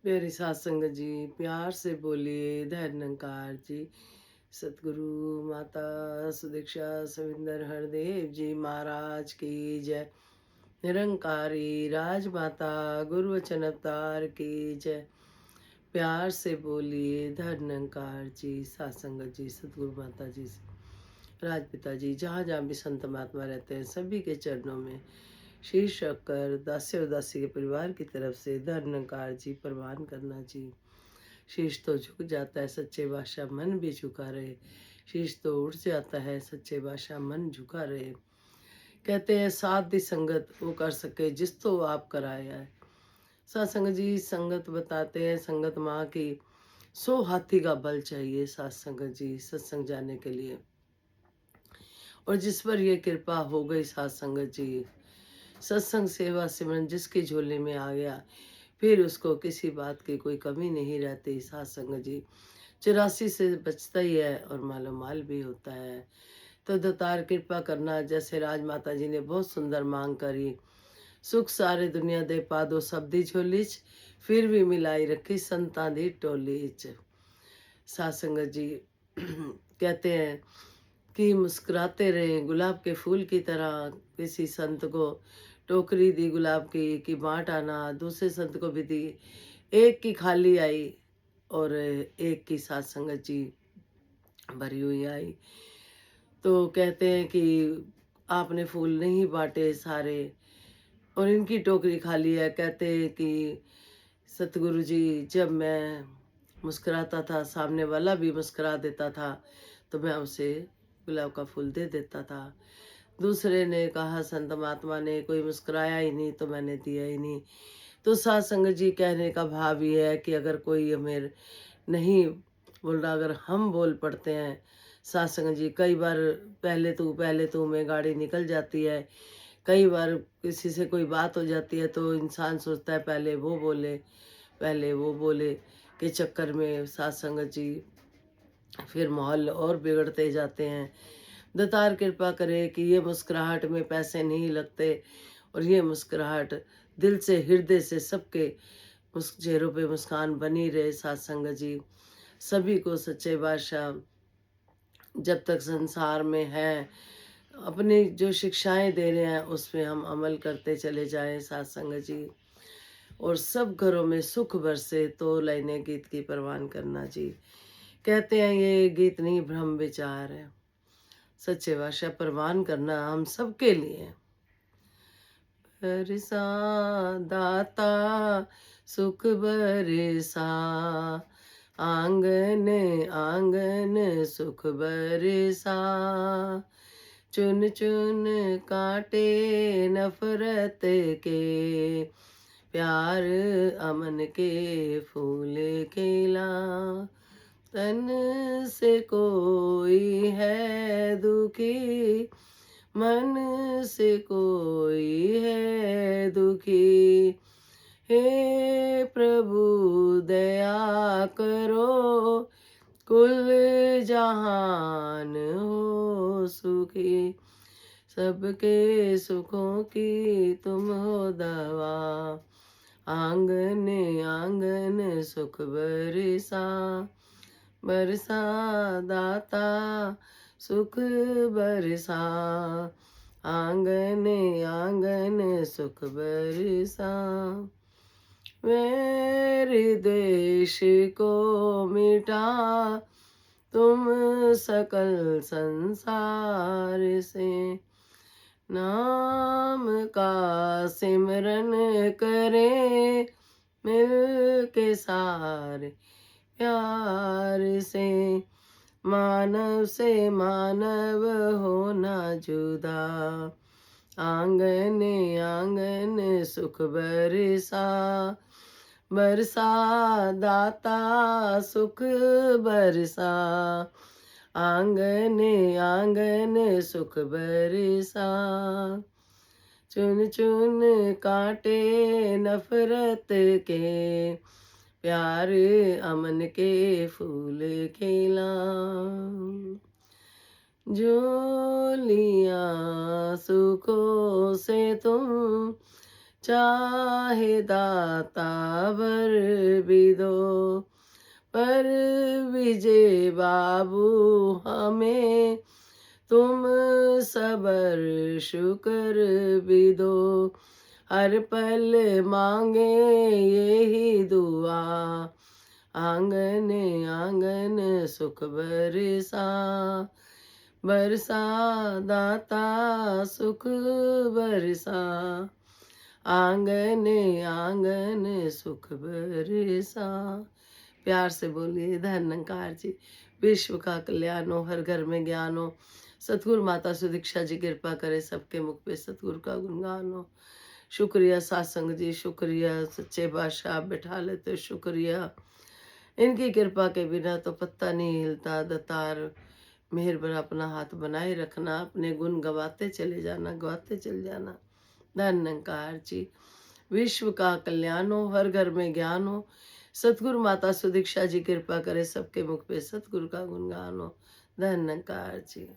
प्यारी सात संगत जी, प्यार से बोलिए धैर्य निरंकार जी। सतगुरु माता सुदीक्षा सविंदर हरदेव जी महाराज की जय। निरंकारी राजमाता गुरु वचन अवतार की जय। प्यार से बोलिए धैर्य निरंकार जी, सात संगत जी, सतगुरु माता जी, राजपिता जी, जहाँ जहाँ भी संत महात्मा रहते हैं सभी के चरणों में शीश रखकर दासी और दासी के परिवार की तरफ से धर्म निरंकार जी प्रवान करना जी। शीश तो झुक जाता है, सच्चे बादशाह मन भी झुका रहे। शीश तो उठ जाता है, सच्चे बादशाह मन झुका रहे। कहते हैं साथ दी संगत वो कर सके जिस तो आप कराया है। सात संगत जी संगत बताते हैं, संगत माँ की 100 हाथी का बल चाहिए सात संगत जी सत्संग जाने के लिए। और जिस पर ये कृपा हो गई सात संगत जी, सत्संग सेवा सिमरन जिसकी झोली में आ गया, फिर उसको किसी बात की कोई कमी नहीं रहती सात संगत जी। 84 से बचता ही है और मालो माल भी होता है। तो दातार कृपा करना, जैसे राजमाता जी ने बहुत सुंदर मांग करी, सुख सारे दुनिया दे पादो सबदी झोली च, फिर भी मिलाई रखी संतां दी टोली च। सात संगत जी कहते हैं कि मुस्कुराते रहे गुलाब के फूल की तरह। किसी संत को टोकरी दी गुलाब की बांट आना, दूसरे संत को भी दी, एक की खाली आई और एक की सात संगत जी भरी हुई आई। तो कहते हैं कि आपने फूल नहीं बांटे सारे और इनकी टोकरी खाली है। कहते हैं कि सतगुरु जी, जब मैं मुस्कुराता था सामने वाला भी मुस्कुरा देता था तो मैं उसे गुलाब का फूल दे देता था। दूसरे ने कहा संत महात्मा ने कोई मुस्कुराया ही नहीं तो मैंने दिया ही नहीं। तो सात संगत जी कहने का भाव ये है कि अगर कोई हमें नहीं बोल रहा, अगर हम बोल पड़ते हैं सात संगत जी, कई बार पहले तू में गाड़ी निकल जाती है। कई बार किसी से कोई बात हो जाती है तो इंसान सोचता है पहले वो बोले के चक्कर में सात संगत जी फिर माहौल और बिगड़ते जाते हैं। दातार कृपा करे कि ये मुस्कुराहट में पैसे नहीं लगते और ये मुस्कुराहट दिल से हृदय से सबके चेहरों पे मुस्कान बनी रहे सात संगत जी। सभी को सच्चे बादशाह जब तक संसार में है अपनी जो शिक्षाएं दे रहे हैं उसमें हम अमल करते चले जाएं सात संगत जी। और सब घरों में सुख बरसे तो लाइने गीत की परवान करना जी। कहते हैं ये गीत नहीं भ्रम विचार है, सच्चे भाषा परवान करना हम सबके लिए है। बरसा दाता सुख बरसा, आंगन आंगन सुख बरसा, चुन चुन काटे नफरत के, प्यार अमन के फूल खिला, तन से कोई है दुखी, मन से कोई है दुखी, हे प्रभु दया करो, कुल जहान हो सुखी, सबके सुखों की तुम हो दवा, आंगन आंगन सुख बरसा, बरसा दाता सुख बरसा, आंगन आंगन सुख बरसा, वैर द्वेष को मिटा तुम सकल संसार से, नाम का सिमरन करे मिल के सारे प्यार से, मानव से मानव होना जुदा, आंगन आंगन सुख बरसा, बरसा दाता सुख बरसा, आंगन आंगन सुख बरसा, चुन चुन काटे नफरत के, प्यार अमन के फूल खिला, झोलियाँ सुखों से तुम चाहे दाता वर भी दो, पर विजय बाबू हमें तुम सबर शुक्र भी दो। हर पल मांगे यही दुआ, आंगन आंगन सुख बरसा, बरसा दाता सुख बरसा, आंगन आंगन सुख बरसा। प्यार से बोलिए धन निरंकार जी। विश्व का कल्याण हो, हर घर में ज्ञान हो। सतगुरु माता सुदीक्षा जी कृपा करे, सबके मुख पे सतगुरु का गुणगान हो। शुक्रिया सत्संग जी, शुक्रिया सच्चे बादशाह आप बिठा लेते हो, शुक्रिया। इनकी कृपा के बिना तो पत्ता नहीं हिलता। दतार मेहर पर अपना हाथ बनाए रखना, अपने गुण गवाते चले जाना, गवाते चले जाना। धन निरंकार जी। विश्व का कल्याण हो, हर घर में ज्ञान हो। सतगुरु माता सुदीक्षा जी कृपा करे, सबके मुख पे सतगुरु का गुणगान हो। धन निरंकार जी।